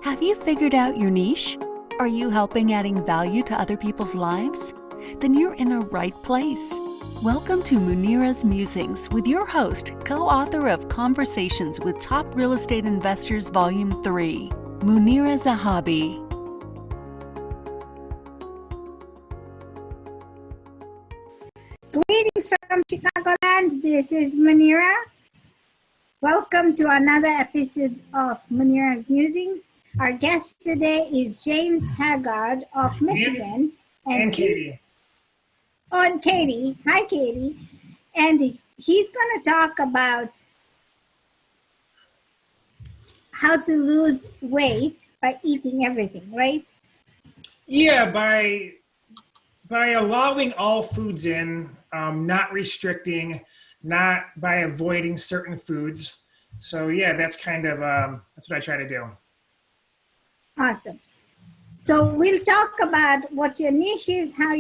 Have you figured out your niche? Are you helping adding value to other people's lives? Then you're in the right place. Welcome to Munira's Musings with your host, co-author of Conversations with Top Real Estate Investors Volume 3, Munira Zahabi. Greetings from Chicagoland. This is Munira. Welcome to another episode of Munira's Musings. Our guest today is James Haggard of Michigan. And Katie. And Katie. Hi, Katie. And he's going to talk about how to lose weight by eating everything, right? Yeah, by allowing all foods in, not restricting, not by avoiding certain foods. So yeah, that's kind of, that's what I try to do. Awesome. So we'll talk about what your niche is, how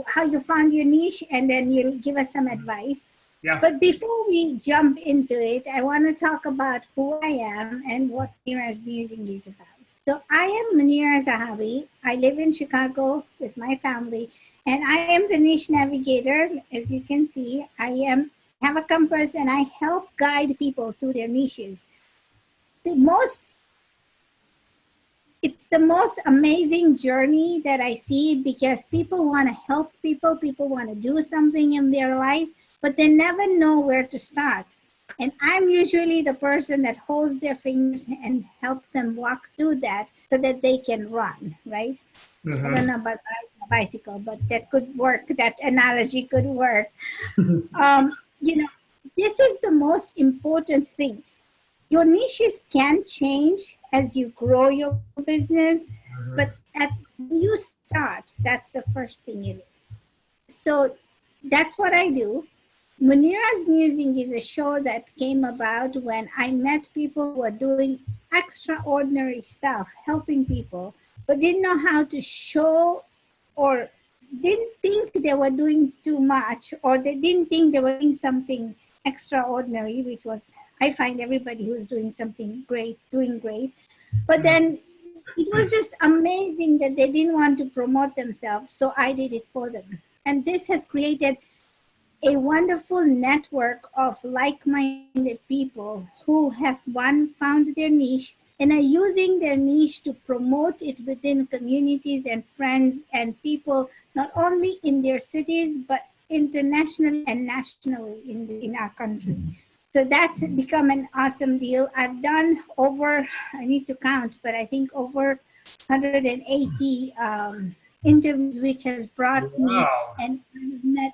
how you found your niche, and then you'll give us some advice. Yeah. But before we jump into it, I want to talk about who I am and what Munira's Musing is about. So I am Munira Zahabi. I live in Chicago with my family, and I am the niche navigator. As you can see, I have a compass, and I help guide people to their niches. It's the most amazing journey that I see, because people want to help people want to do something in their life, but they never know where to start. And I'm usually the person that holds their fingers and help them walk through that so that they can run, right? Mm-hmm. I don't know about riding a bicycle, but that could work. That analogy could work. This is the most important thing. Your niches can change as you grow your business, but when you start, that's the first thing you do. So that's what I do. Munira's Musing is a show that came about when I met people who are doing extraordinary stuff, helping people, but didn't know how to show, or didn't think they were doing too much, or they didn't think they were doing something extraordinary, which was, I find everybody who's doing something great, doing great. But then it was just amazing that they didn't want to promote themselves, so I did it for them. And this has created a wonderful network of like-minded people who have, found their niche and are using their niche to promote it within communities and friends and people, not only in their cities, but internationally and nationally in our country. So that's become an awesome deal. I've done over, I need to count, but I think over 180 interviews, which has brought me, and I've met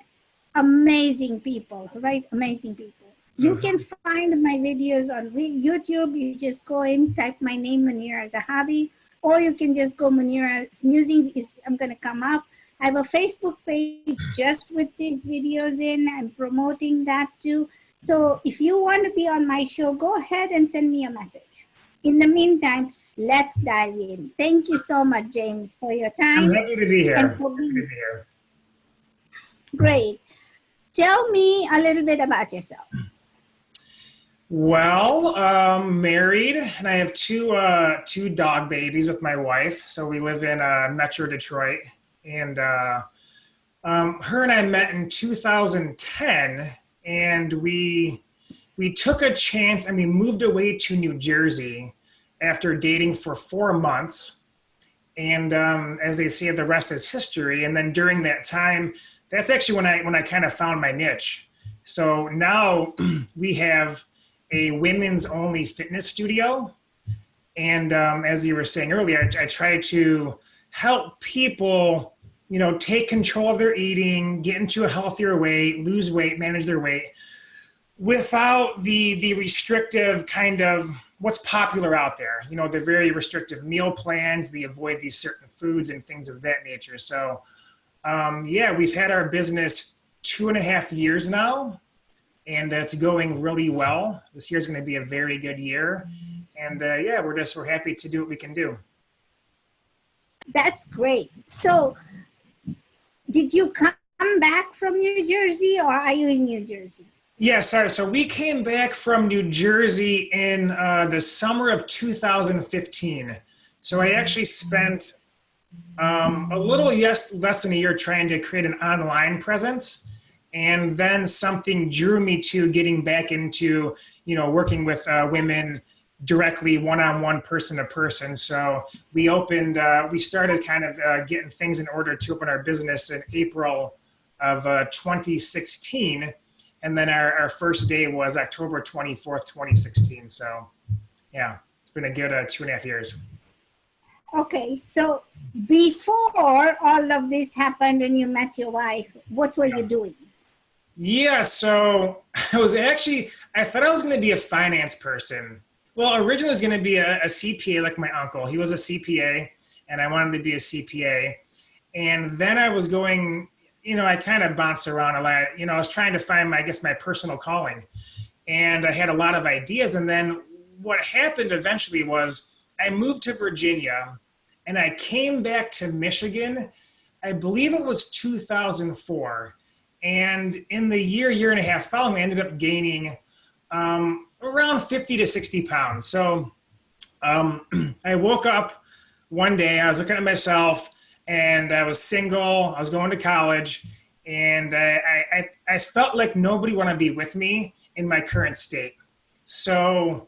amazing people, right? Amazing people. You can find my videos on YouTube. You just go in, type my name, Munira Zahabi, or you can just go Munira's Musings. I'm going to come up. I have a Facebook page just with these videos in. I'm promoting that too. So if you want to be on my show, go ahead and send me a message. In the meantime, let's dive in. Thank you so much, James, for your time. I'm happy to be here. And for being Great. Tell me a little bit about yourself. Well, married, and I have two dog babies with my wife. So we live in Metro Detroit, and her and I met in 2010, and we took a chance and we moved away to New Jersey after dating for 4 months. And as they say, the rest is history. And then during that time, that's actually when I kind of found my niche. So now we have a women's only fitness studio. And as you were saying earlier, I try to help people, take control of their eating, get into a healthier weight, lose weight, manage their weight without the restrictive kind of what's popular out there. The very restrictive meal plans, they avoid these certain foods and things of that nature. So we've had our business 2.5 years now, and it's going really well. This year's going to be a very good year. And we're happy to do what we can do. That's great. So did you come back from New Jersey, or are you in New Jersey? Yeah, sorry. So we came back from New Jersey in the summer of 2015. So I actually spent a little less than a year trying to create an online presence. And then something drew me to getting back into, working with women directly one-on-one, person to person. So we started kind of getting things in order to open our business in April of 2016. And then our first day was October 24th, 2016. So yeah, it's been a good 2.5 years. Okay, so before all of this happened and you met your wife, what were you doing? Yeah, so I thought I was going to be a finance person. Well, originally I was going to be a CPA like my uncle. He was a CPA and I wanted to be a CPA. And then I was going, I kind of bounced around a lot. I was trying to find my personal calling. And I had a lot of ideas. And then what happened eventually was I moved to Virginia and I came back to Michigan. I believe it was 2004. And in the year and a half following, I ended up gaining around 50 to 60 pounds. So I woke up one day, I was looking at myself and I was single, I was going to college, and I felt like nobody wanted to be with me in my current state. So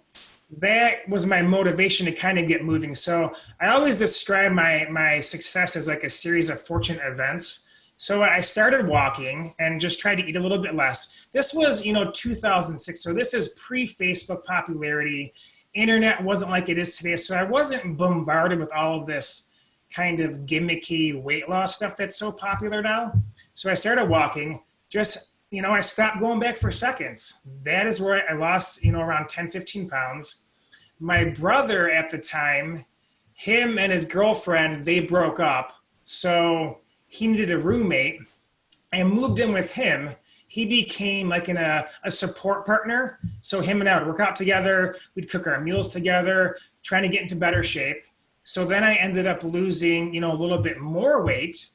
that was my motivation to kind of get moving. So I always describe my success as like a series of fortunate events. So I started walking and just tried to eat a little bit less. This was, 2006. So this is pre-Facebook popularity. Internet wasn't like it is today. So I wasn't bombarded with all of this kind of gimmicky weight loss stuff that's so popular now. So I started walking, I stopped going back for seconds. That is where I lost, around 10, 15 pounds. My brother at the time, him and his girlfriend, they broke up. So he needed a roommate. I moved in with him. He became like a support partner. So him and I would work out together. We'd cook our meals together, trying to get into better shape. So then I ended up losing, a little bit more weight.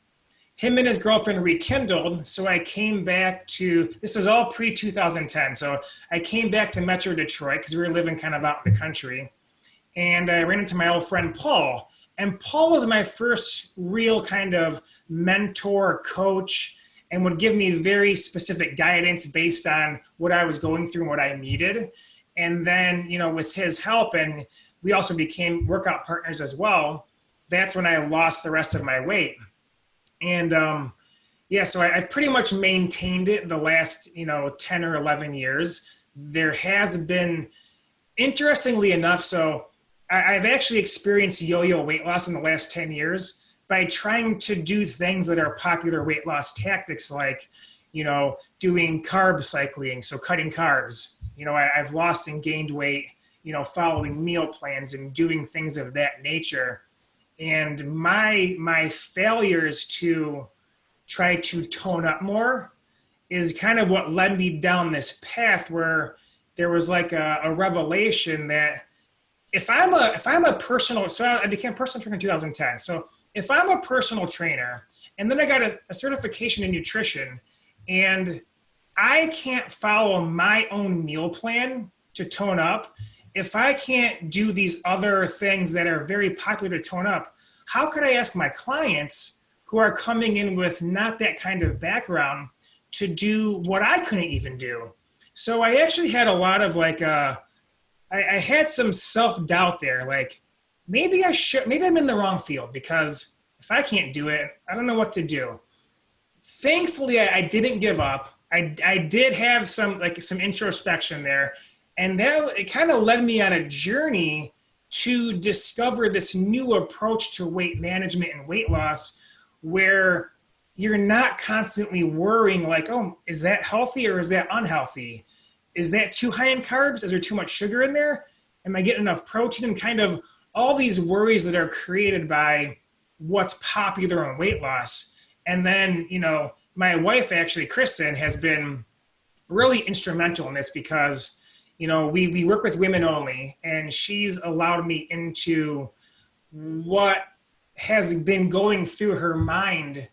Him and his girlfriend rekindled. So I came back this is all pre-2010. So I came back to Metro Detroit because we were living kind of out in the country. And I ran into my old friend, Paul. And Paul was my first real kind of mentor, coach, and would give me very specific guidance based on what I was going through and what I needed. And then, with his help, and we also became workout partners as well, that's when I lost the rest of my weight. And so I've pretty much maintained it the last, 10 or 11 years. There has been, interestingly enough, so I've actually experienced yo-yo weight loss in the last 10 years by trying to do things that are popular weight loss tactics like, doing carb cycling, so cutting carbs. I've lost and gained weight, following meal plans and doing things of that nature. And my failures to try to tone up more is kind of what led me down this path where there was like a revelation that if I'm a personal, so I became a personal trainer in 2010. So if I'm a personal trainer and then I got a certification in nutrition and I can't follow my own meal plan to tone up, if I can't do these other things that are very popular to tone up, how could I ask my clients who are coming in with not that kind of background to do what I couldn't even do? So I actually had a lot of I had some self-doubt there. Like maybe I'm in the wrong field because if I can't do it, I don't know what to do. Thankfully, I didn't give up. I did have some introspection there. And it kind of led me on a journey to discover this new approach to weight management and weight loss where you're not constantly worrying like, oh, is that healthy or is that unhealthy? Is that too high in carbs? Is there too much sugar in there? Am I getting enough protein? And kind of all these worries that are created by what's popular in weight loss. And then, my wife, actually, Kristen, has been really instrumental in this because, we work with women only, and she's allowed me into what has been going through her mind,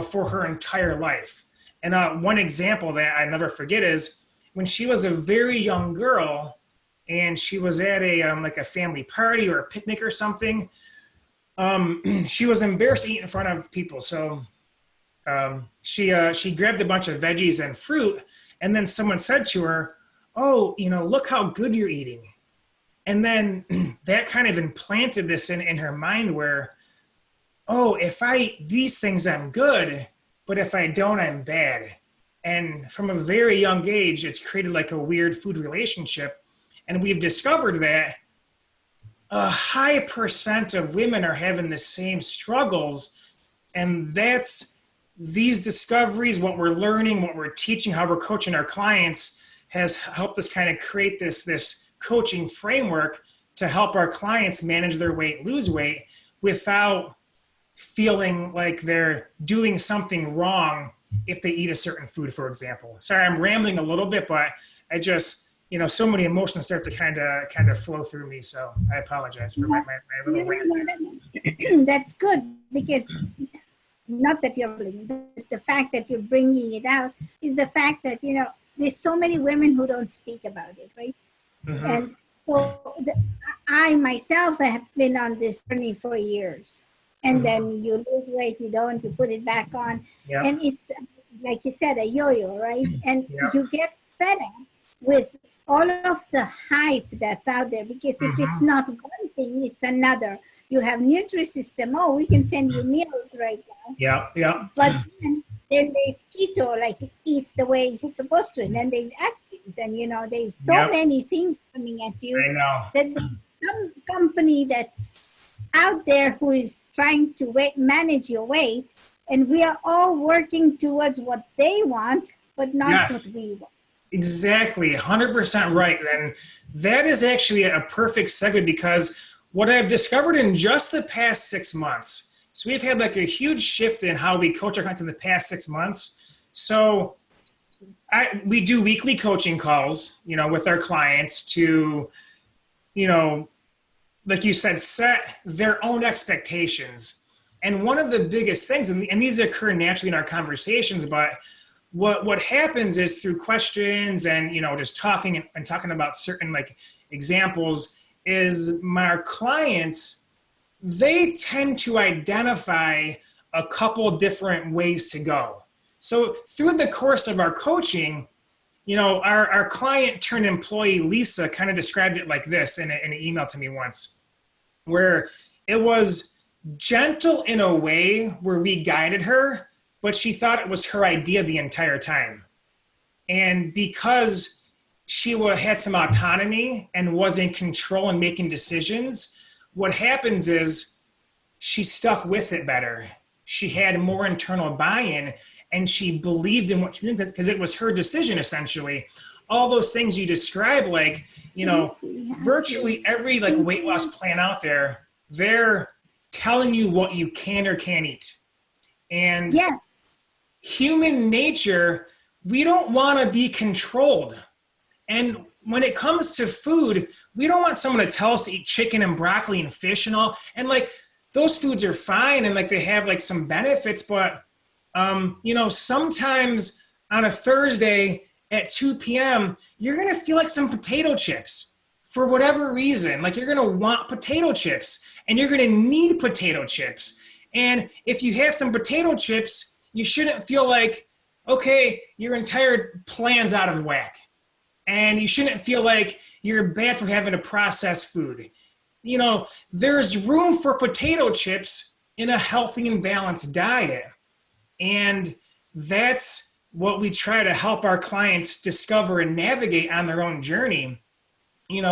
for her entire life. And one example that I never forget is when she was a very young girl and she was at a like a family party or a picnic or something. She was embarrassed to eat in front of people. So she grabbed a bunch of veggies and fruit, and then someone said to her, "Oh, look how good you're eating." And then that kind of implanted this in her mind where, oh, if I eat these things, I'm good, but if I don't, I'm bad. And from a very young age, it's created like a weird food relationship. And we've discovered that a high percent of women are having the same struggles. And that's these discoveries, what we're learning, what we're teaching, how we're coaching our clients has helped us kind of create this coaching framework to help our clients manage their weight, lose weight without feeling like they're doing something wrong if they eat a certain food, for example. Sorry, I'm rambling a little bit, but I just, so many emotions start to kind of flow through me. So I apologize for my little rant. That's good, because not that you're blaming, but the fact that you're bringing it out is the fact that, there's so many women who don't speak about it, right? Mm-hmm. And so I myself have been on this journey for years. And then you lose weight, you don't, you put it back on. Yep. And it's, like you said, a yo-yo, right? And you get fed up with all of the hype that's out there, because if it's not one thing, it's another. You have Nutrisystem, oh, we can send you meals right now. Yeah. But then there's keto, like eat the way you're supposed to. And then there's Atkins, and there's so many things coming at you. I know. That there's some company that's out there who is trying to manage your weight, and we are all working towards what they want, but not what we want. Exactly, 100% right. And that is actually a perfect segue, because what I've discovered in just the past 6 months, so we've had like a huge shift in how we coach our clients in the past 6 months. So we do weekly coaching calls, with our clients to, like you said, set their own expectations. And one of the biggest things, and these occur naturally in our conversations, but what happens is through questions and, just talking and talking about certain like examples, is my clients, they tend to identify a couple different ways to go. So through the course of our coaching, our client turned employee, Lisa, kind of described it like this in an email to me once, where it was gentle in a way where we guided her, but she thought it was her idea the entire time. And because she had some autonomy and was in control and making decisions, what happens is she stuck with it better. She had more internal buy-in, and she believed in what she did because it was her decision, essentially. All those things you describe, like, virtually every like weight loss plan out there, they're telling you what you can or can't eat. And human nature, we don't want to be controlled. And when it comes to food, we don't want someone to tell us to eat chicken and broccoli and fish and all. And like, those foods are fine and like they have like some benefits, but sometimes on a Thursday at 2 p.m., you're going to feel like some potato chips for whatever reason. Like, you're going to want potato chips and you're going to need potato chips. And if you have some potato chips, you shouldn't feel like, okay, your entire plan's out of whack. And you shouldn't feel like you're bad for having a processed food. There's room for potato chips in a healthy and balanced diet. And that's what we try to help our clients discover and navigate on their own journey. We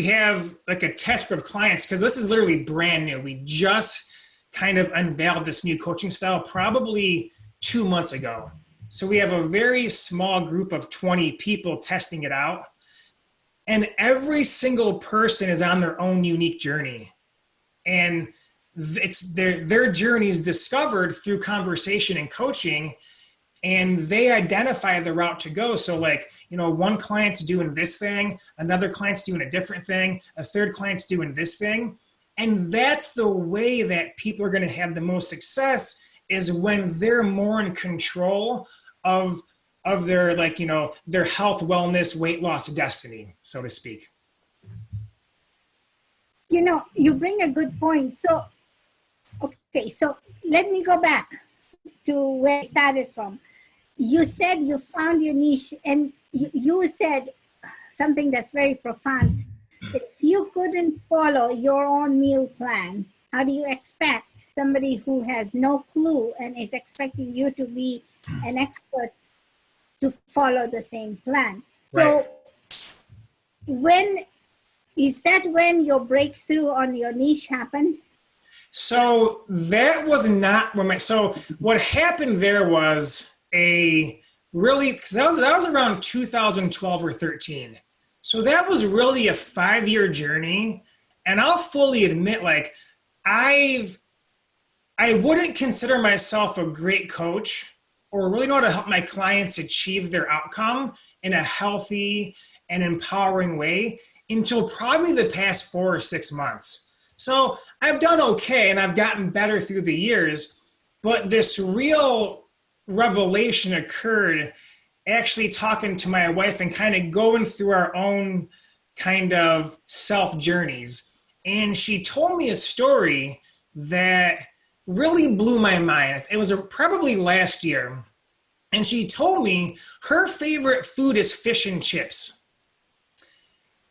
have like a test group of clients, because this is literally brand new. We just kind of unveiled this new coaching style probably 2 months ago. So we have a very small group of 20 people testing it out. And every single person is on their own unique journey. And it's their journey is discovered through conversation and coaching, and they identify the route to go. So like, one client's doing this thing, another client's doing a different thing, a third client's doing this thing. And that's the way that people are going to have the most success, is when they're more in control of of their, like, you know, their health, wellness, weight loss destiny, so to speak. You know, you bring a good point. So, okay, so let me go back to where I started from. You said you found your niche, and you said something that's very profound. If you couldn't follow your own meal plan, how do you expect somebody who has no clue and is expecting you to be an expert to follow the same plan? Right. So when your breakthrough on your niche happened? So that was not when so what happened there was because that was around 2012 or 13. So that was really a 5-year journey. And I'll fully admit, like, I wouldn't consider myself a great coach or really know how to help my clients achieve their outcome in a healthy and empowering way until probably the past 4 or 6 months. So I've done okay and I've gotten better through the years, but this real revelation occurred actually talking to my wife and kind of going through our own kind of self journeys. And she told me a story that really blew my mind. It was probably last year. And she told me her favorite food is fish and chips.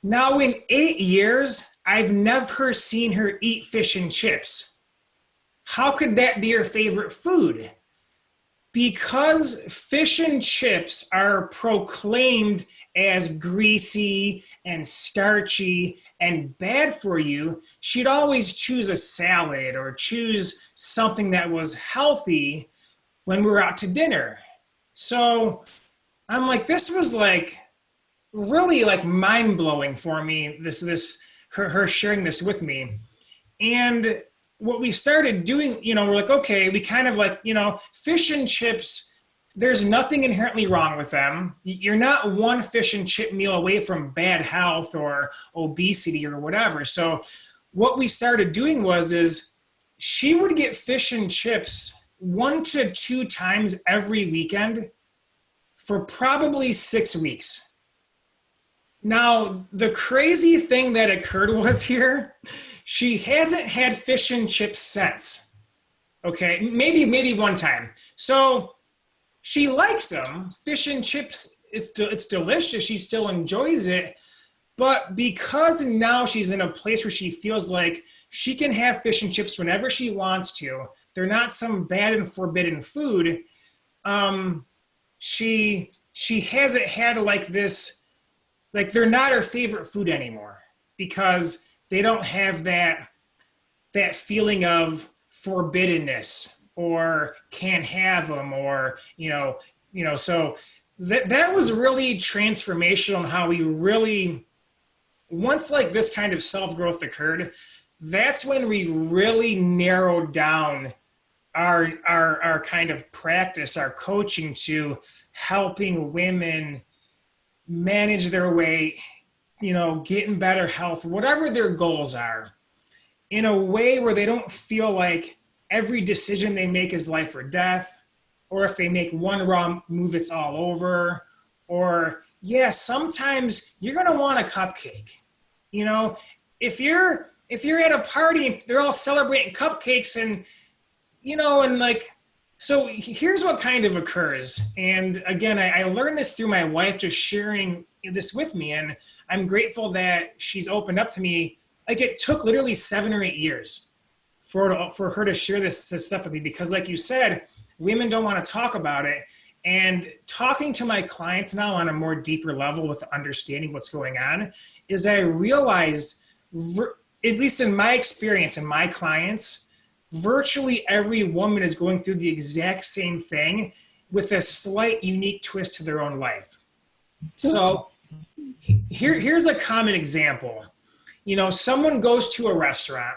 Now, in 8 years, I've never seen her eat fish and chips. How could that be her favorite food? Because fish and chips are proclaimed as greasy and starchy and bad for you, she'd always choose a salad or choose something that was healthy when we were out to dinner. So I'm like, this was like really like mind-blowing for me, her sharing this with me. And what we started doing, we're like, okay, we kind of like, fish and chips, there's nothing inherently wrong with them. You're not one fish and chip meal away from bad health or obesity or whatever. So what we started doing is she would get fish and chips 1 to 2 times every weekend for probably 6 weeks. Now, the crazy thing that occurred was here, she hasn't had fish and chips since. Okay, maybe one time. So she likes them. Fish and chips, it's delicious. She still enjoys it. But because now she's in a place where she feels like she can have fish and chips whenever she wants to, they're not some bad and forbidden food, she hasn't had like this, like they're not her favorite food anymore because they don't have that feeling of forbiddenness or can't have them or, so that was really transformational in how we really, once like this kind of self-growth occurred, that's when we really narrowed down our kind of practice, our coaching to helping women manage their weight, get in better health, whatever their goals are, in a way where they don't feel like every decision they make is life or death, or if they make one wrong move, it's all over, or sometimes you're going to want a cupcake. If you're at a party, they're all celebrating cupcakes and, so here's what kind of occurs. And again, I learned this through my wife just sharing this with me. And I'm grateful that she's opened up to me. Like it took literally 7 or 8 years for her to share this stuff with me, because like you said, women don't want to talk about it. And talking to my clients now on a more deeper level with understanding what's going on is I realized, at least in my experience and my clients, virtually every woman is going through the exact same thing with a slight unique twist to their own life. So here's a common example. Someone goes to a restaurant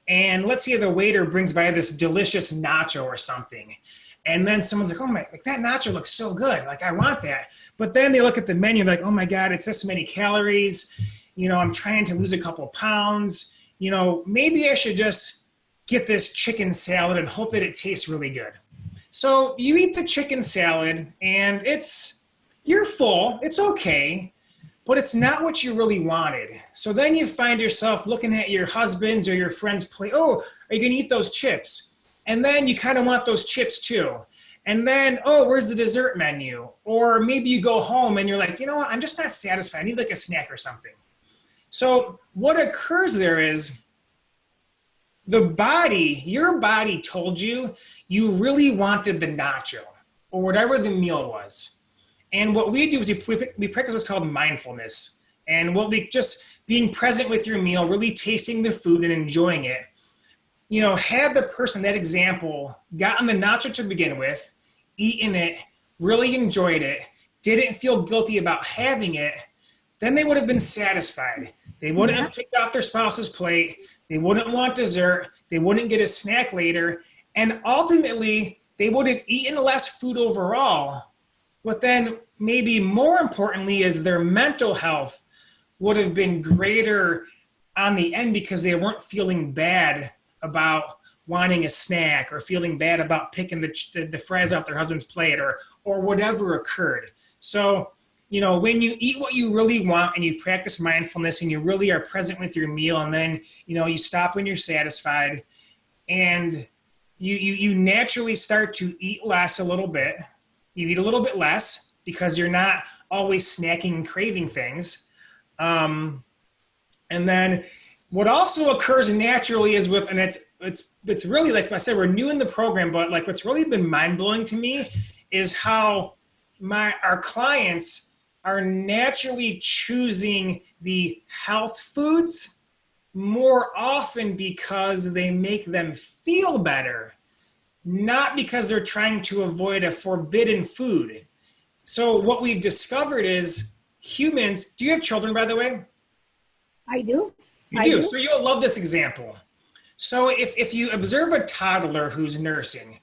and let's say the waiter brings by this delicious nacho or something. And then someone's like, oh my, like that nacho looks so good. Like I want that. But then they look at the menu like, oh my God, it's this many calories. I'm trying to lose a couple pounds. Maybe I should just get this chicken salad and hope that it tastes really good. So you eat the chicken salad and it's you're full, it's okay, but it's not what you really wanted. So then you find yourself looking at your husband's or your friend's plate. Oh, are you gonna eat those chips? And then you kind of want those chips too. And then, oh, where's the dessert menu? Or maybe you go home and you're like, you know what, I'm just not satisfied. I need like a snack or something. So what occurs there is your body told you really wanted the nacho or whatever the meal was. And what we do is we practice what's called mindfulness. And what we just being present with your meal, really tasting the food and enjoying it. You know, had the person, that example, gotten the nacho to begin with, eaten it, really enjoyed it, didn't feel guilty about having it, then they would have been satisfied. They wouldn't have picked off their spouse's plate. They wouldn't want dessert. They wouldn't get a snack later. And ultimately, they would have eaten less food overall. But then maybe more importantly is their mental health would have been greater on the end because they weren't feeling bad about wanting a snack or feeling bad about picking the fries off their husband's plate or whatever occurred. So, you know, when you eat what you really want and you practice mindfulness and you really are present with your meal, and then, you know, you stop when you're satisfied and you naturally start to eat less a little bit. You eat a little bit less because you're not always snacking and craving things. And then what also occurs naturally is and it's really, like I said, we're new in the program, but like what's really been mind-blowing to me is how our clients are naturally choosing the health foods more often because they make them feel better, not because they're trying to avoid a forbidden food. So what we've discovered is humans, do you have children, by the way? I do. You do. So you'll love this example. So if you observe a toddler who's nursing,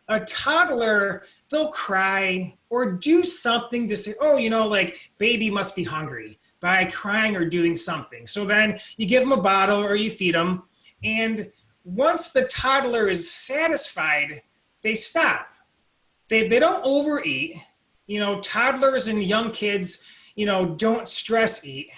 a toddler, they'll cry or do something to say, oh, you know, like baby must be hungry by crying or doing something. So then you give them a bottle or you feed them. And once the toddler is satisfied, they stop. They don't overeat. You know, toddlers and young kids, you know, don't stress eat.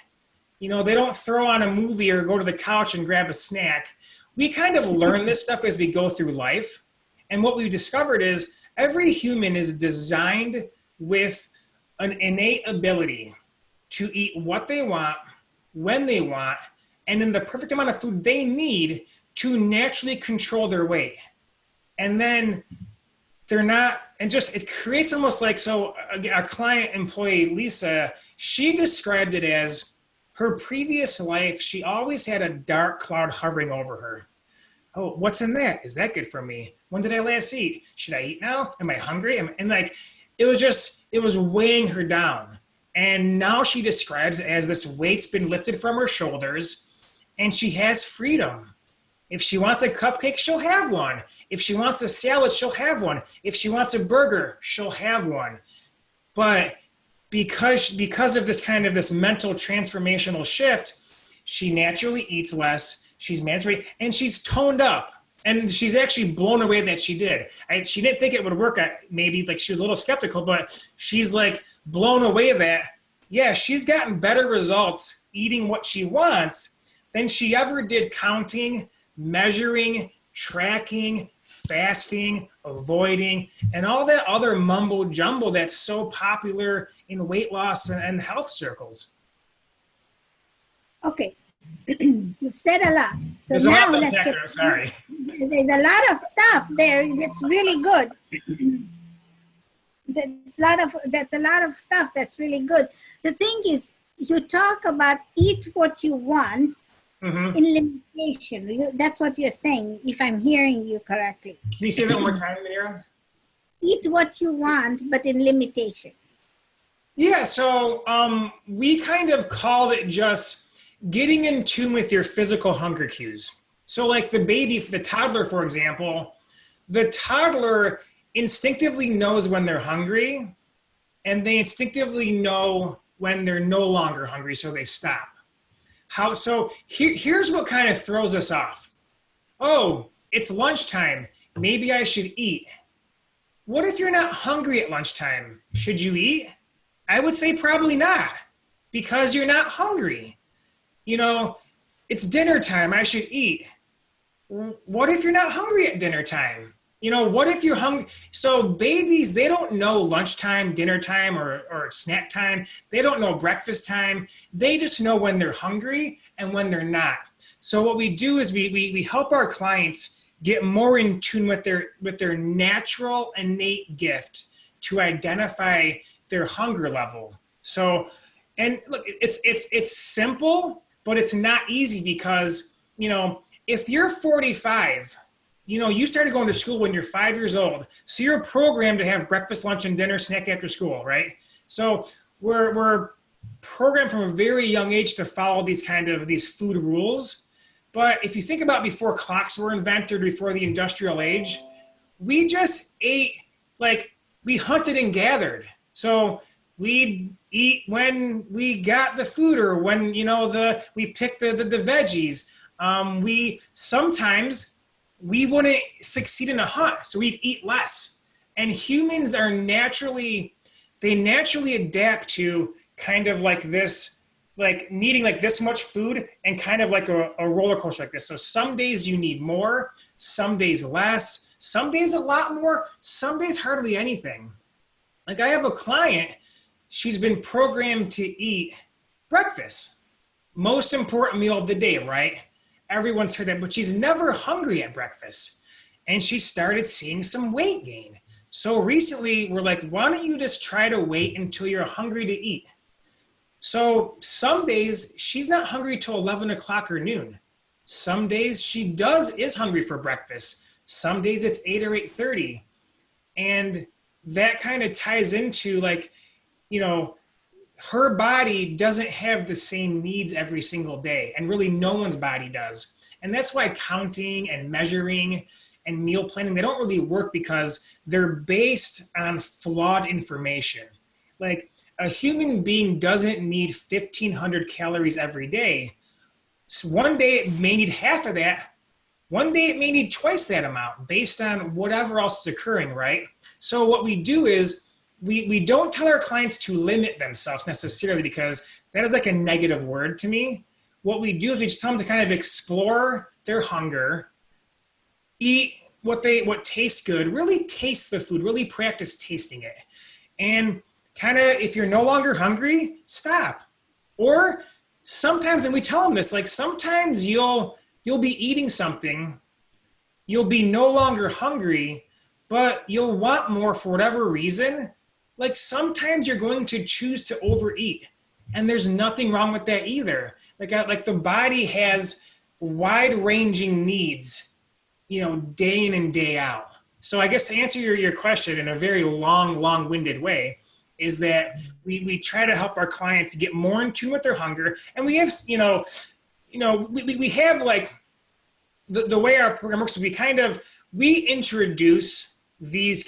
You know, they don't throw on a movie or go to the couch and grab a snack. We kind of learn this stuff as we go through life. And what we've discovered is every human is designed with an innate ability to eat what they want, when they want, and in the perfect amount of food they need to naturally control their weight. And then they're not, and just, it creates almost like, so our client employee, Lisa, she described it as her previous life, she always had a dark cloud hovering over her. Oh, what's in that? Is that good for me? When did I last eat? Should I eat now? Am I hungry? And like, it was weighing her down. And now she describes it as this weight's been lifted from her shoulders and she has freedom. If she wants a cupcake, she'll have one. If she wants a salad, she'll have one. If she wants a burger, she'll have one. But because of this kind of this mental transformational shift, she naturally eats less. She's naturally, and she's toned up. And she's actually blown away that she did. She didn't think it would work. Maybe like she was a little skeptical, but she's like blown away that, yeah, she's gotten better results eating what she wants than she ever did counting, measuring, tracking, fasting, avoiding, and all that other mumbo jumbo that's so popular in weight loss and health circles. Okay. You've said a lot. So there's now a lot let's get. there, sorry. There's a lot of stuff there. That's really good. That's a lot of stuff that's really good. The thing is, you talk about eat what you want in limitation. That's what you're saying, if I'm hearing you correctly. Can you say that one more time, Munira? Eat what you want, but in limitation. Yeah, so we kind of called it just getting in tune with your physical hunger cues. So like the toddler, for example, the toddler instinctively knows when they're hungry and they instinctively know when they're no longer hungry, so they stop. Here's what kind of throws us off. Oh, it's lunchtime. Maybe I should eat. What if you're not hungry at lunchtime? Should you eat? I would say probably not, because you're not hungry. You know, it's dinner time, I should eat. What if you're not hungry at dinner time? You know, what if you're hungry? So babies, they don't know lunchtime, dinner time, or snack time. They don't know breakfast time. They just know when they're hungry and when they're not. So what we do is we help our clients get more in tune with their natural innate gift to identify their hunger level. So, and look, it's simple, but it's not easy because, you know, if you're 45, you know, you started going to school when you're 5 years old. So you're programmed to have breakfast, lunch, and dinner, snack after school, right? So we're programmed from a very young age to follow these food rules. But if you think about before clocks were invented, before the industrial age, we just ate, like, we hunted and gathered. So we'd eat when we got the food, or when, you know, we picked the veggies. We wouldn't succeed in a hunt, so we'd eat less. And humans are naturally adapt to kind of like this, like needing like this much food, and kind of like a roller coaster like this. So some days you need more, some days less, some days a lot more, some days hardly anything. Like, I have a client, she's been programmed to eat breakfast, most important meal of the day, right? Everyone's heard that, but she's never hungry at breakfast. And she started seeing some weight gain. So recently we're like, why don't you just try to wait until you're hungry to eat? So some days she's not hungry till 11 o'clock or noon. Some days she is hungry for breakfast. Some days it's 8 or 8:30. And that kind of ties into, like, you know, her body doesn't have the same needs every single day, and really no one's body does. And that's why counting and measuring and meal planning, they don't really work, because they're based on flawed information. Like, a human being doesn't need 1,500 calories every day. So one day it may need half of that. One day it may need twice that amount, based on whatever else is occurring, right? So what we do is, we don't tell our clients to limit themselves necessarily, because that is like a negative word to me. What we do is we just tell them to kind of explore their hunger, eat what tastes good, really taste the food, really practice tasting it. And kind of, if you're no longer hungry, stop. Or sometimes, and we tell them this, like, sometimes you'll be eating something, you'll be no longer hungry, but you'll want more for whatever reason. Like, sometimes you're going to choose to overeat, and there's nothing wrong with that either. Like the body has wide-ranging needs, you know, day in and day out. So I guess to answer your question in a very long-winded way, is that we try to help our clients get more in tune with their hunger. And we have, we have, like, the way our program works is we introduce these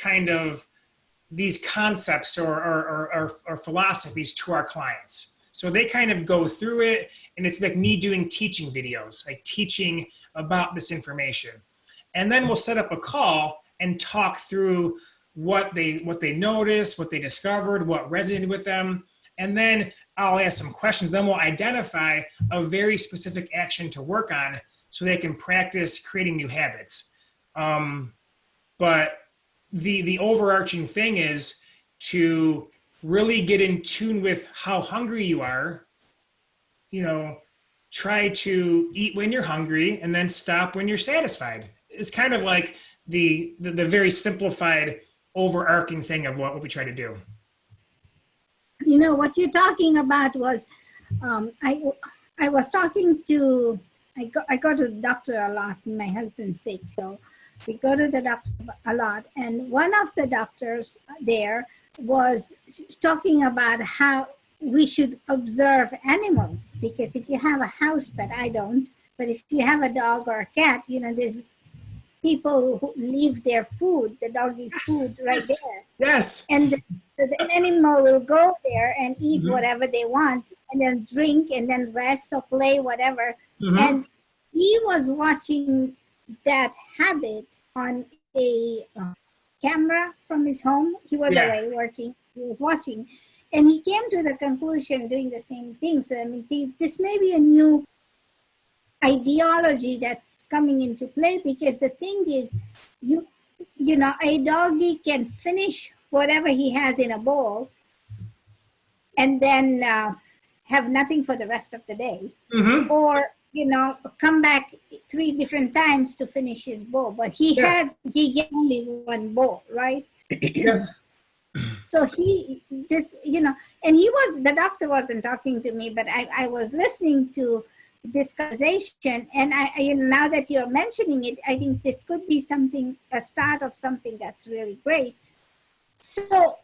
concepts or philosophies to our clients. So they kind of go through it, and it's like me doing teaching videos, like teaching about this information. And then we'll set up a call and talk through what they noticed, what they discovered, what resonated with them. And then I'll ask some questions. Then we'll identify a very specific action to work on so they can practice creating new habits. But the overarching thing is to really get in tune with how hungry you are. You know, try to eat when you're hungry, and then stop when you're satisfied. It's kind of like the very simplified overarching thing of what we try to do. You know, what you're talking about was, I was talking to, I go to the doctor a lot, and my husband's sick, so we go to the doctor a lot. And one of the doctors there was talking about how we should observe animals, because if you have a house pet, I don't, but if you have a dog or a cat, you know, there's people who leave their food, the doggy's food right there. Yes. And the animal will go there and eat whatever they want, and then drink, and then rest or play, whatever. And he was watching that habit on a camera from his home. He was away working. He was watching. And he came to the conclusion doing the same thing. So, I mean, this may be a new ideology that's coming into play, because the thing is, you know, a doggy can finish whatever he has in a bowl and then have nothing for the rest of the day. Mm-hmm. Or, you know, come back 3 different times to finish his bowl. But he get only one bowl, right? Yes. So you know, and the doctor wasn't talking to me, but I was listening to this conversation, and you know, now that you're mentioning it, I think this could be a start of something that's really great. So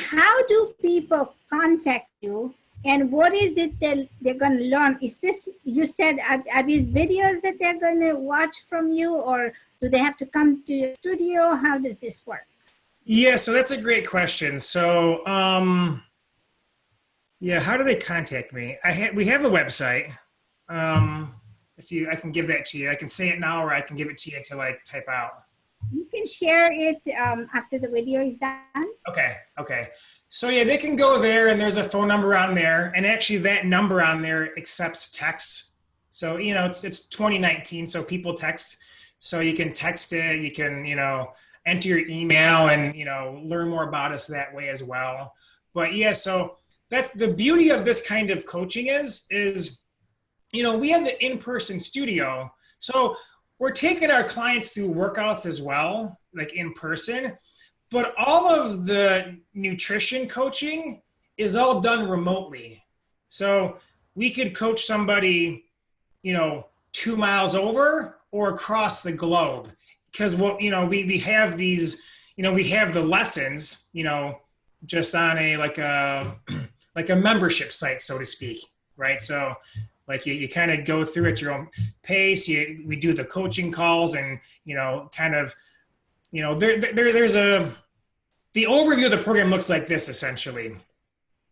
how do people contact you, and what is it that they're going to learn? Is this, you said, are these videos that they're going to watch from you, or do they have to come to your studio? How does this work? Yeah, so that's a great question. So, yeah, how do they contact me? We have a website. I can give that to you. I can say it now, or I can give it to you to like type out. You can share it after the video is done. Okay. So yeah, they can go there, and there's a phone number on there, and actually that number on there accepts texts. So, you know, it's 2019, so people text. So you can text it, you can, you know, enter your email and, you know, learn more about us that way as well. But yeah, so that's the beauty of this kind of coaching is, you know, we have the in-person studio. So we're taking our clients through workouts as well, like in person, but all of the nutrition coaching is all done remotely. So we could coach somebody, you know, 2 miles over or across the globe. Because we have these, you know, we have the lessons, you know, just on like a membership site, so to speak, right? So like you kind of go through at your own pace. We do the coaching calls, and, you know, kind of, you know, there's the overview of the program looks like this essentially.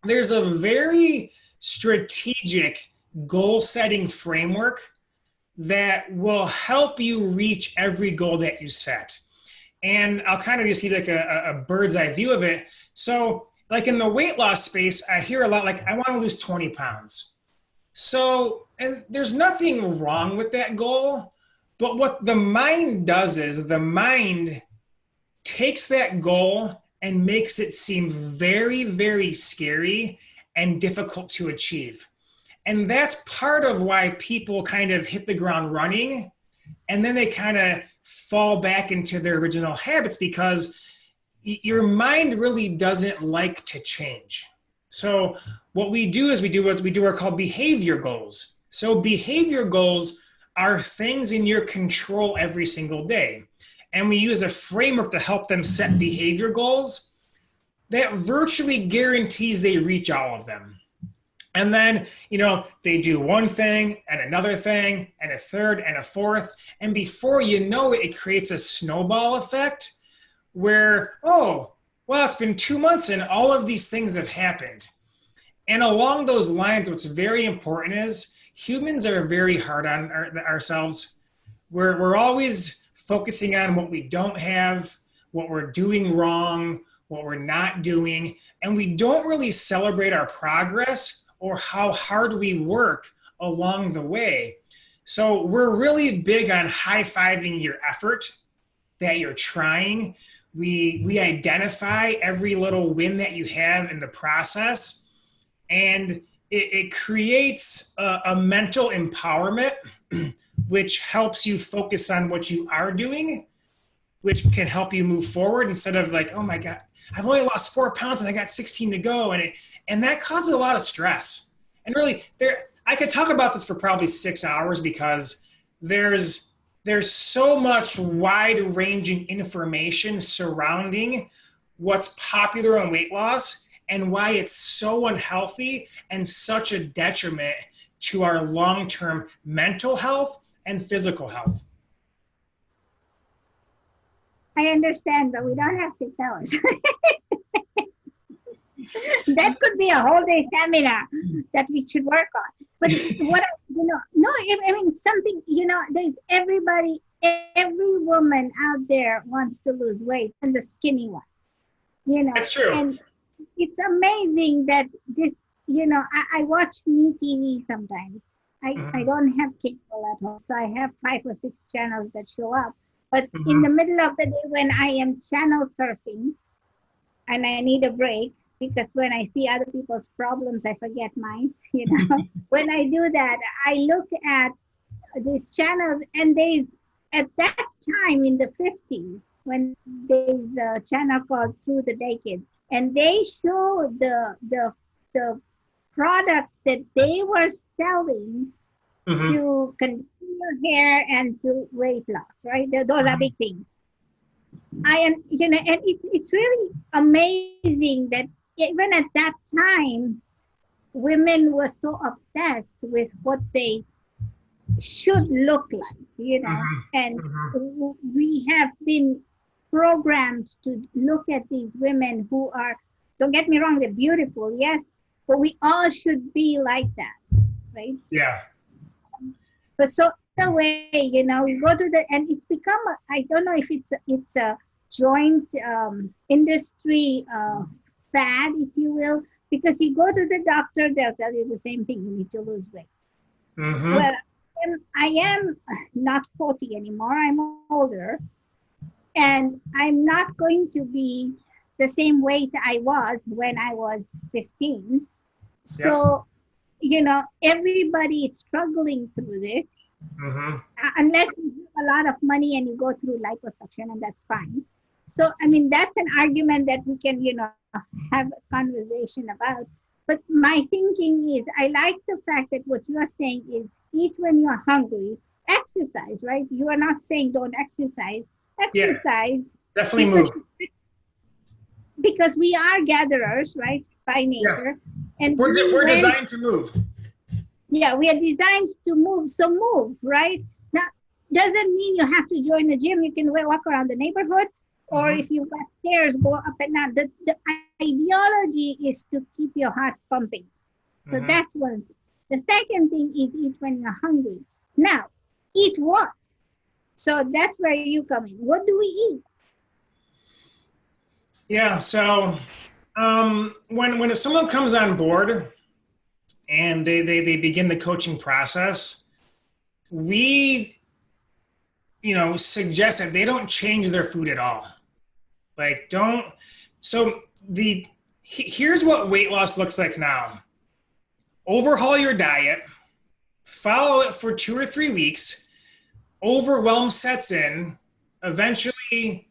There's a very strategic goal setting framework that will help you reach every goal that you set. And I'll kind of just give like a bird's eye view of it. So like in the weight loss space, I hear a lot like, I want to lose 20 pounds. So, and there's nothing wrong with that goal, but what the mind does is the mind takes that goal and makes it seem very, very scary and difficult to achieve. And that's part of why people kind of hit the ground running, and then they kind of fall back into their original habits, because your mind really doesn't like to change. So what we do is are called behavior goals. So behavior goals are things in your control every single day. And we use a framework to help them set behavior goals that virtually guarantees they reach all of them. And then, you know, they do one thing and another thing and a third and a fourth. And before you know it, it creates a snowball effect where, oh, well, it's been 2 months and all of these things have happened. And along those lines, what's very important is humans are very hard on ourselves. We're always focusing on what we don't have, what we're doing wrong, what we're not doing. And we don't really celebrate our progress or how hard we work along the way. So we're really big on high-fiving your effort that you're trying. We identify every little win that you have in the process, and it creates a mental empowerment, which helps you focus on what you are doing, which can help you move forward instead of like, oh my God, I've only lost 4 pounds and I got 16 to go. And that causes a lot of stress. And really, I could talk about this for probably 6 hours, because there's so much wide-ranging information surrounding what's popular in weight loss and why it's so unhealthy and such a detriment to our long-term mental health and physical health. I understand, but we don't have 6 hours. That could be a whole day seminar that we should work on. But what, you know, no, I mean, something, you know, there's every woman out there wants to lose weight, and the skinny one, you know. That's true. And it's amazing that this, I watch Me TV sometimes. I don't have cable at home, so I have 5 or 6 channels that show up. But in the middle of the day when I am channel surfing and I need a break, because when I see other people's problems, I forget mine, When I do that, I look at these channels, and at that time in the 50s, when there's a channel called Through the Decades, and they show the products that they were selling to conditioner hair and to weight loss, right? Those are big things. And it's really amazing that even at that time, women were so obsessed with what they should look like, and we have been programmed to look at these women who are, don't get me wrong, they're beautiful, yes, but we all should be like that, right? Yeah. But so in a way, we go to and it's become, I don't know if it's a joint industry fad, if you will, because you go to the doctor, they'll tell you the same thing, you need to lose weight. Well, I am not 40 anymore, I'm older, and I'm not going to be the same weight I was when I was 15. So, everybody is struggling through this, unless you have a lot of money and you go through liposuction, and that's fine. So, that's an argument that we can, have a conversation about. But my thinking is, I like the fact that what you are saying is eat when you are hungry, exercise, right? You are not saying don't exercise. Exercise. Yeah, definitely move. Because we are gatherers, right, by nature. Yeah. And we're designed to move. Yeah, we are designed to move. So move, right? Now, doesn't mean you have to join the gym. You can walk around the neighborhood. Or if you've got stairs, go up and down. The ideology is to keep your heart pumping. So that's one thing. The second thing is eat when you're hungry. Now, eat what? So that's where you come in. What do we eat? Yeah, so when someone comes on board and they begin the coaching process, we suggest that they don't change their food at all. Here's what weight loss looks like now. Overhaul your diet, follow it for 2 or 3 weeks, overwhelm sets in, eventually,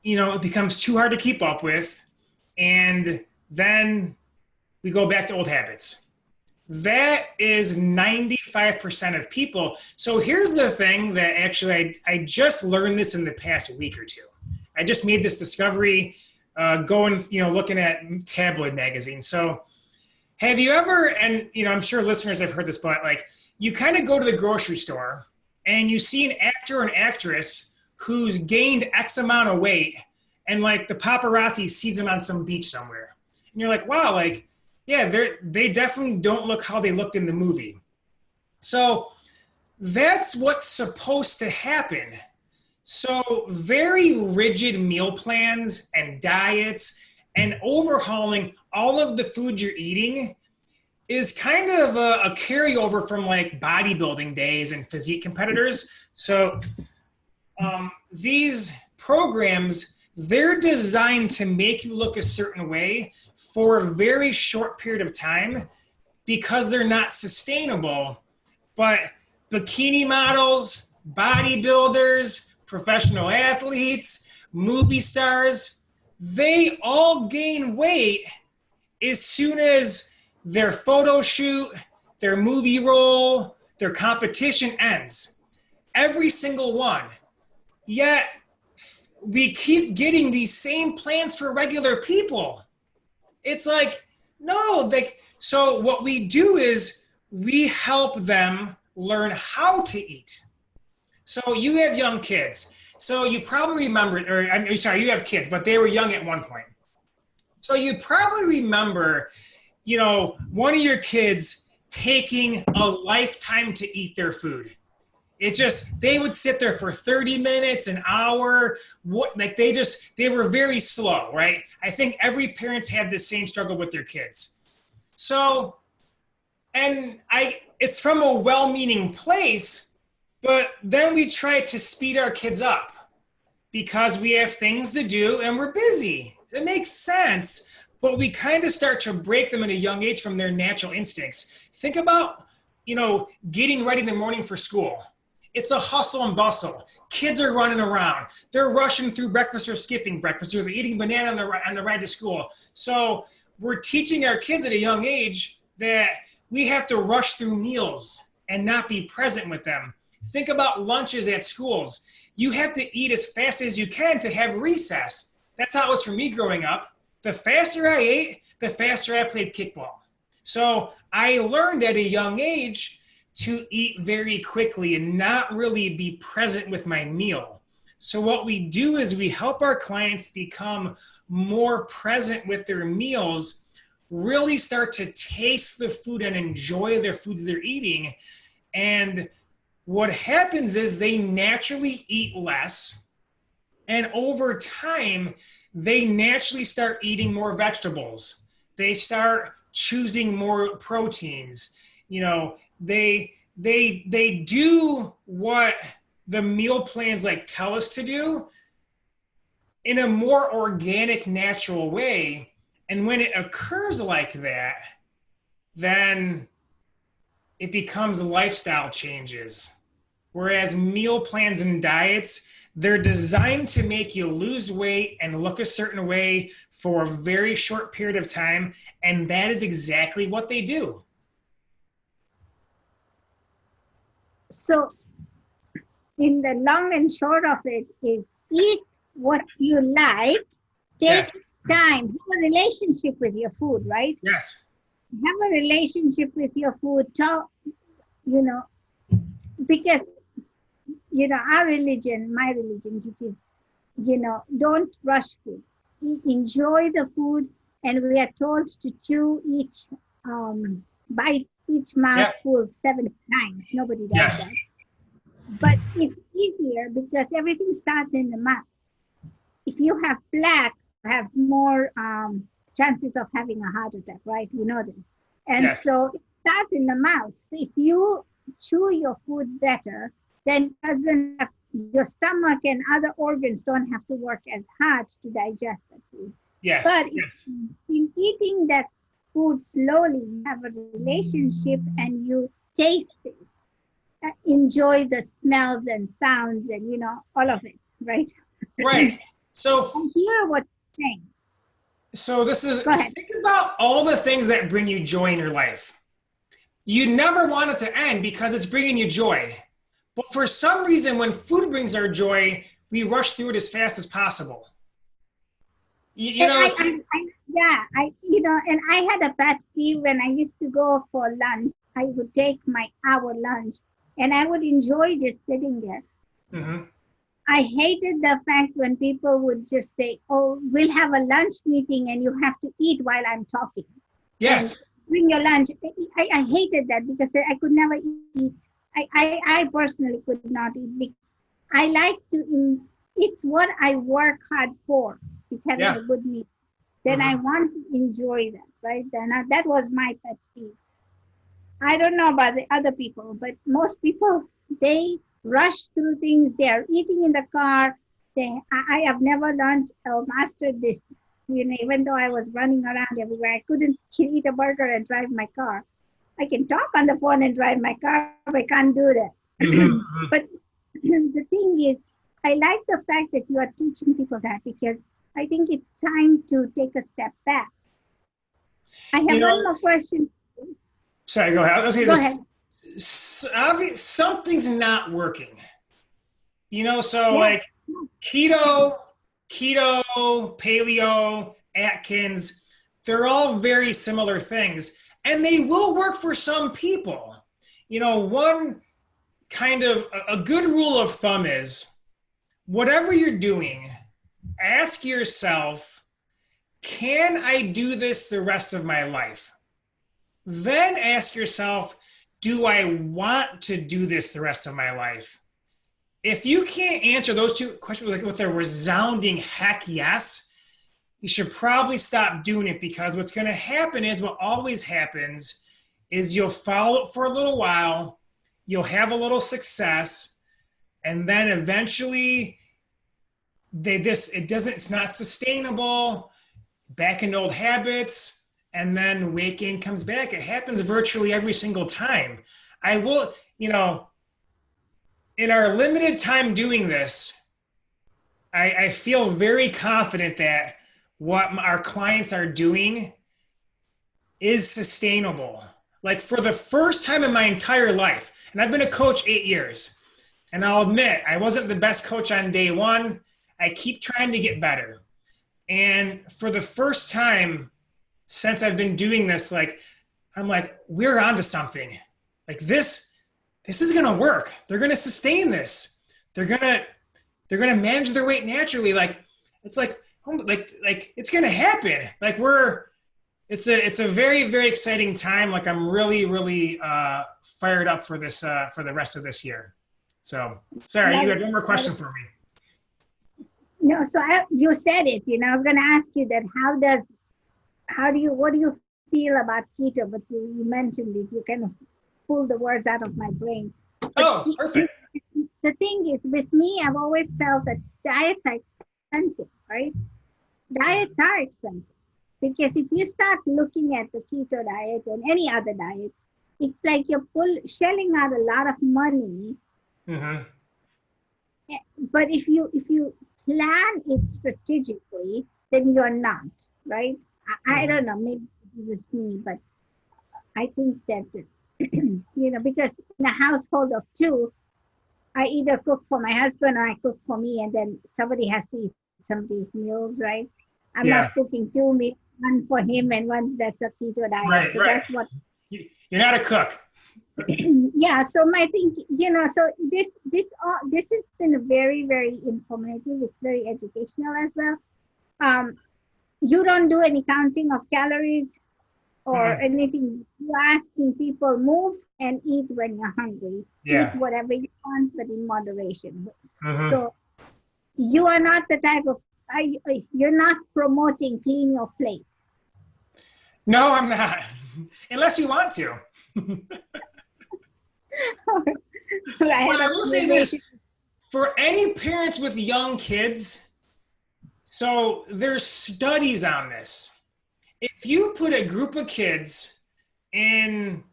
it becomes too hard to keep up with, and then we go back to old habits. That is 95% of people. So here's the thing that actually I just learned this in the past week or two. I just made this discovery looking at tabloid magazines. So have you ever, and I'm sure listeners have heard this, but you kind of go to the grocery store and you see an actor or an actress who's gained X amount of weight, and the paparazzi sees them on some beach somewhere. And you're like, wow, they definitely don't look how they looked in the movie. So that's what's supposed to happen. So very rigid meal plans and diets and overhauling all of the food you're eating is kind of a carryover from bodybuilding days and physique competitors. So these programs, they're designed to make you look a certain way for a very short period of time because they're not sustainable. But bikini models, bodybuilders, professional athletes, movie stars, they all gain weight as soon as their photo shoot, their movie role, their competition ends. Every single one. Yet we keep getting these same plans for regular people. It's no, so what we do is we help them learn how to eat. So you have young kids. So you probably remember, you have kids, but they were young at one point. So you probably remember, one of your kids taking a lifetime to eat their food. They would sit there for 30 minutes, an hour. They were very slow, right? I think every parent's had the same struggle with their kids. So, it's from a well-meaning place, but then we try to speed our kids up because we have things to do and we're busy. It makes sense, but we kind of start to break them at a young age from their natural instincts. Think about, getting ready in the morning for school. It's a hustle and bustle. Kids are running around. They're rushing through breakfast or skipping breakfast, or they're eating banana on the ride to school. So we're teaching our kids at a young age that we have to rush through meals and not be present with them. Think about lunches at schools. You have to eat as fast as you can to have recess. That's how it was for me growing up. The faster I ate, the faster I played kickball. So I learned at a young age to eat very quickly and not really be present with my meal. So what we do is we help our clients become more present with their meals, really start to taste the food and enjoy their foods they're eating. And what happens is they naturally eat less. And over time, they naturally start eating more vegetables. They start choosing more proteins. They do what the meal plans tell us to do in a more organic, natural way. And when it occurs like that, then it becomes lifestyle changes. Whereas meal plans and diets, they're designed to make you lose weight and look a certain way for a very short period of time. And that is exactly what they do. So in the long and short of it is eat what you like, take Yes. time, have a relationship with your food, right? Yes. Have a relationship with your food, talk, because, our religion, my religion teaches, don't rush food. Enjoy the food, and we are told to chew each bite, each mouthful 7 times. Nobody does Yes. that. But it's easier because everything starts in the mouth. If you have plaque, you have more chances of having a heart attack, right? You know this. And Yes. so it starts in the mouth. So if you chew your food better, then your stomach and other organs don't have to work as hard to digest the food. Yes. But Yes. in eating that food slowly, you have a relationship and you taste it, enjoy the smells and sounds and, all of it, right? Right. So And hear what you're saying. So this is, Go ahead. think about all the things that bring you joy in your life. You never want it to end because it's bringing you joy. But for some reason, when food brings our joy, we rush through it as fast as possible. And I had a pet peeve when I used to go for lunch. I would take my hour lunch and I would enjoy just sitting there. Mm-hmm. I hated the fact when people would just say, "Oh, we'll have a lunch meeting and you have to eat while I'm talking." Yes. And bring your lunch. I hated that because I could never eat. I personally could not eat. I like to, it's what I work hard for, is having a good meal. Then I want to enjoy that, right? Then that was my pet peeve. I don't know about the other people, but most people, they rush through things. They are eating in the car. I have never learned or mastered this. Even though I was running around everywhere, I couldn't eat a burger and drive my car. I can talk on the phone and drive my car, but I can't do that. Mm-hmm. But the thing is, I like the fact that you are teaching people that, because I think it's time to take a step back. I have one more question. Sorry, go ahead. I was Go ahead. Something's not working. Like keto, paleo, Atkins, they're all very similar things. And they will work for some people. One kind of a good rule of thumb is whatever you're doing, ask yourself, can I do this the rest of my life? Then ask yourself, do I want to do this the rest of my life? If you can't answer those two questions with a resounding heck yes, you should probably stop doing it, because what's going to happen is what always happens is you'll follow it for a little while, you'll have a little success, and then eventually it's not sustainable, back into old habits, and then weight gain comes back. It happens virtually every single time. I will, in our limited time doing this, I feel very confident that what our clients are doing is sustainable. Like, for the first time in my entire life, and I've been a coach 8 years, and I'll admit I wasn't the best coach on day one. I keep trying to get better. And for the first time since I've been doing this, I'm like, we're onto something. Like, this is going to work. They're going to sustain this. They're going to manage their weight naturally. It's going to happen. It's a very, very exciting time. I'm really, really fired up for this, for the rest of this year. So, sorry, you had one more question for me. No, so you said it, I was going to ask you that what do you feel about keto? But you mentioned it, you kind of pulled the words out of my brain. Oh, perfect. The thing is, with me, I've always felt that diets are expensive, right? Diets are expensive. Because if you start looking at the keto diet and any other diet, it's like you're shelling out a lot of money. Mm-hmm. But if you plan it strategically, then you're not, right? I don't know, maybe it was me, but I think that, because in a household of two, I either cook for my husband or I cook for me, and then somebody has to eat somebody's meals, right? I'm not cooking two meals, one for him and one that's a keto diet. Right, so right. That's what. You're not a cook. Yeah. So my thinking, so this has been very, very informative. It's very educational as well. You don't do any counting of calories or anything. You're asking people move and eat when you're hungry. Yeah. Eat whatever you want, but in moderation. So you are not the type of, you're not promoting clean your plate. No, I'm not. Unless you want to. I will say this. For any parents with young kids, so there's studies on this. If you put a group of kids in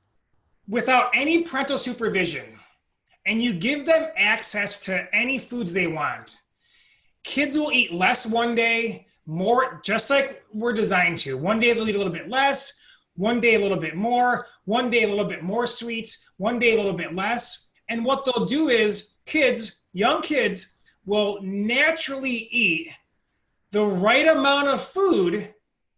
without any parental supervision, and you give them access to any foods they want, kids will eat less one day, more, just like we're designed to. One day they'll eat a little bit less, one day a little bit more, one day a little bit more sweets, one day a little bit less. And what they'll do is young kids will naturally eat the right amount of food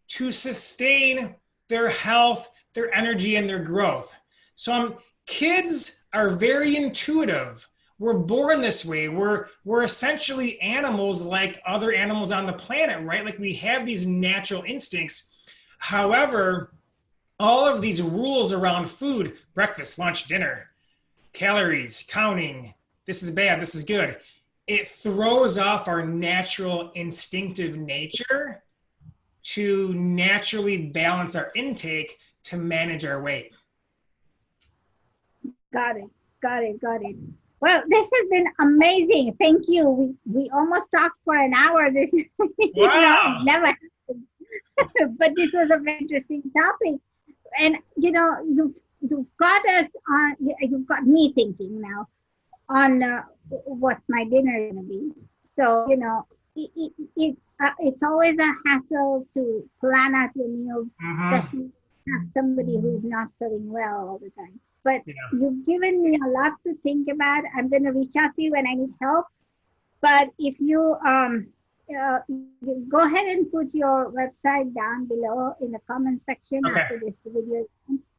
to sustain their health, their energy, and their growth. So kids are very intuitive. We're born this way. We're essentially animals like other animals on the planet, right? Like, we have these natural instincts. However, all of these rules around food, breakfast, lunch, dinner, calories, counting, this is bad, this is good, it throws off our natural instinctive nature to naturally balance our intake to manage our weight. Got it. Well, this has been amazing. Thank you. We almost talked for an hour. This wow. Never happened. But this was a very interesting topic. And you've got us on. You've got me thinking now on what my dinner is going to be. So it's always a hassle to plan out your meals, especially have somebody who's not feeling well all the time. But you've given me a lot to think about. I'm going to reach out to you when I need help. But if you go ahead and put your website down below in the comment section after this video.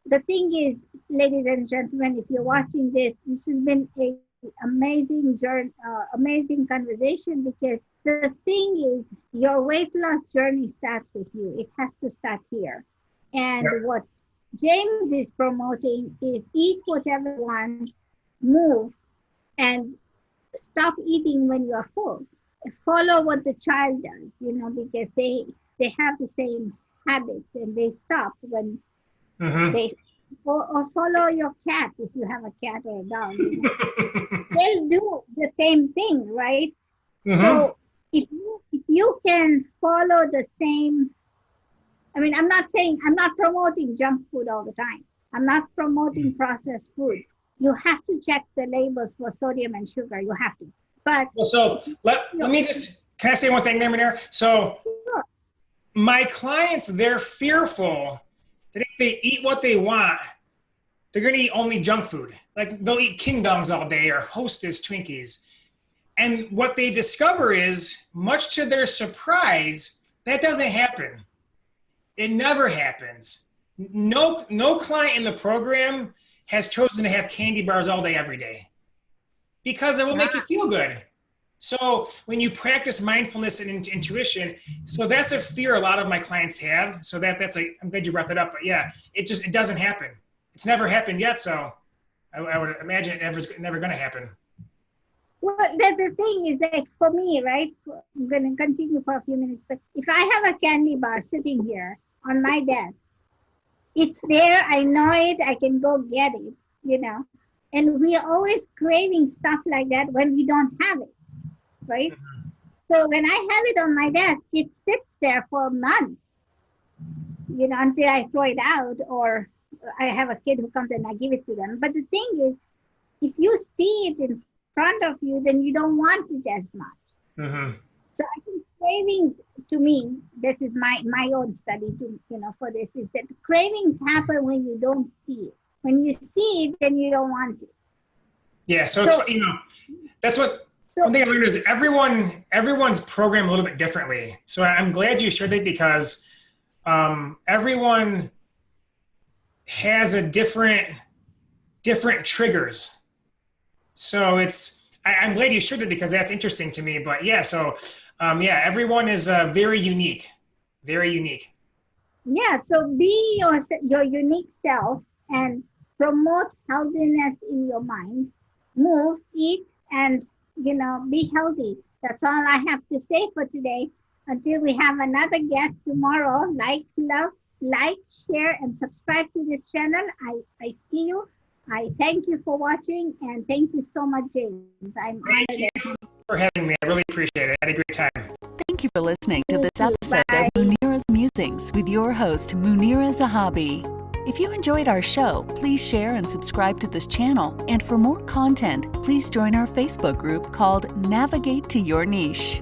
The thing is, ladies and gentlemen, if you're watching this, this has been an amazing journey, amazing conversation, because the thing is, your weight loss journey starts with you. It has to start here. And what James is promoting is eat whatever you want, move, and stop eating when you're full. Follow what the child does, because they have the same habits and they stop when they or follow your cat if you have a cat or a dog. They'll do the same thing, right? So if you can follow the same, I'm not promoting junk food all the time. I'm not promoting processed food. You have to check the labels for sodium and sugar. You have to. But so let me just, can I say one thing there, Munira? So sure. My clients, they're fearful that if they eat what they want, they're going to eat only junk food. Like they'll eat King Dongs all day or Hostess Twinkies. And what they discover is, much to their surprise, that doesn't happen. It never happens. No client in the program has chosen to have candy bars all day, every day, because it will make you feel good. So when you practice mindfulness and intuition, so that's a fear a lot of my clients have. So that's like, I'm glad you brought that up, but yeah, it doesn't happen. It's never happened yet. So I would imagine it's never going to happen. Well, the thing is that for me, right, I'm going to continue for a few minutes, but if I have a candy bar sitting here on my desk, it's there, I know it, I can go get it, and we are always craving stuff like that when we don't have it, right? So when I have it on my desk, it sits there for months, until I throw it out, or I have a kid who comes and I give it to them. But the thing is, if you see it in front of you, then you don't want it as much. So I think cravings, to me, this is my own study too, for this, is that cravings happen when you don't see it. When you see it, then you don't want it. Yeah, so it's, that's what, one thing I learned is everyone's programmed a little bit differently. So I'm glad you shared that, because everyone has a different triggers. So I'm glad you shared it, because that's interesting to me. But yeah, so everyone is very unique, very unique. Yeah, so be your unique self and promote healthiness in your mind. Move, eat, and be healthy. That's all I have to say for today. Until we have another guest tomorrow, like, share, and subscribe to this channel. I see you. I thank you for watching, and thank you so much, James. I'm honored. Thank you for having me. I really appreciate it. I had a great time. Thank you for listening to this episode of Munira's Musings with your host, Munira Zahabi. If you enjoyed our show, please share and subscribe to this channel. And for more content, please join our Facebook group called Navigate to Your Niche.